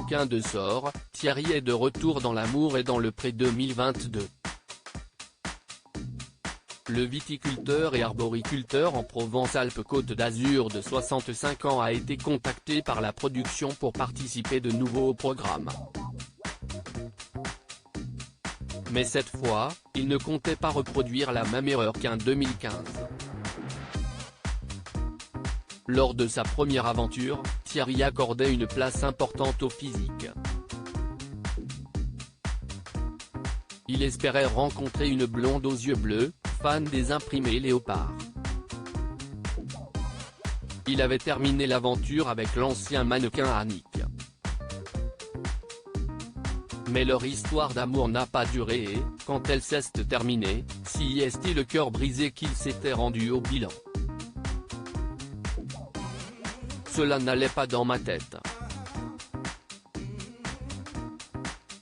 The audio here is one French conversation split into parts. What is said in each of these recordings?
mannequin de sort, Thierry est de retour dans l'amour et dans le pré 2022. Le viticulteur et arboriculteur en Provence-Alpes-Côte d'Azur de 65 ans a été contacté par la production pour participer de nouveau au programme. Mais cette fois, il ne comptait pas reproduire la même erreur qu'en 2015. Lors de sa première aventure, Thierry accordait une place importante au physique. Il espérait rencontrer une blonde aux yeux bleus, fan des imprimés léopard. Il avait terminé l'aventure avec l'ancien mannequin Annick. Mais leur histoire d'amour n'a pas duré et, quand elle s'est terminée, si est-il le cœur brisé qu'il s'était rendu au bilan. Cela n'allait pas dans ma tête.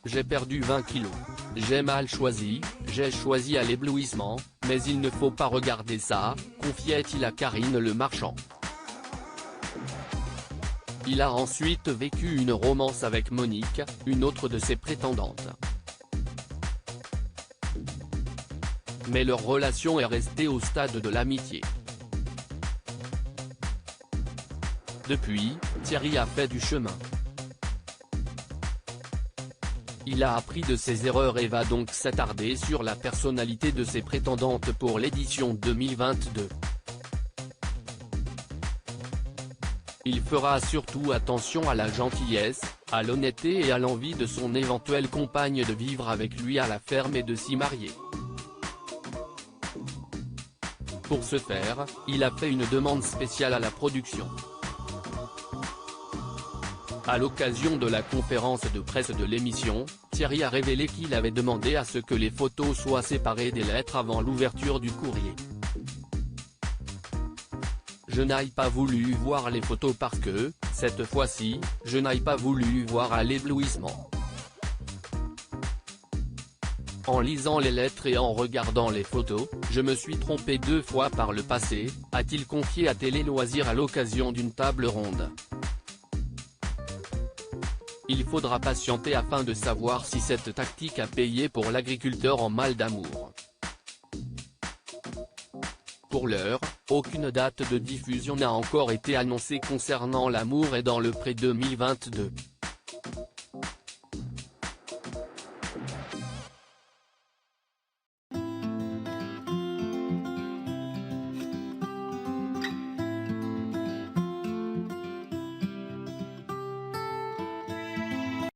J'ai perdu 20 kilos. J'ai mal choisi, j'ai choisi à l'éblouissement, mais il ne faut pas regarder ça, confiait-il à Karine Le Marchand. Il a ensuite vécu une romance avec Monique, une autre de ses prétendantes. Mais leur relation est restée au stade de l'amitié. Depuis, Thierry a fait du chemin. Il a appris de ses erreurs et va donc s'attarder sur la personnalité de ses prétendantes pour l'édition 2022. Il fera surtout attention à la gentillesse, à l'honnêteté et à l'envie de son éventuelle compagne de vivre avec lui à la ferme et de s'y marier. Pour ce faire, il a fait une demande spéciale à la production. À l'occasion de la conférence de presse de l'émission, Thierry a révélé qu'il avait demandé à ce que les photos soient séparées des lettres avant l'ouverture du courrier. Je n'ai pas voulu voir les photos parce que, cette fois-ci, je n'ai pas voulu voir à l'éblouissement. En lisant les lettres et en regardant les photos, je me suis trompé 2 fois par le passé, a-t-il confié à Télé Loisirs à l'occasion d'une table ronde. Il faudra patienter afin de savoir si cette tactique a payé pour l'agriculteur en mal d'amour. Pour l'heure, aucune date de diffusion n'a encore été annoncée concernant l'amour et dans le pré 2022.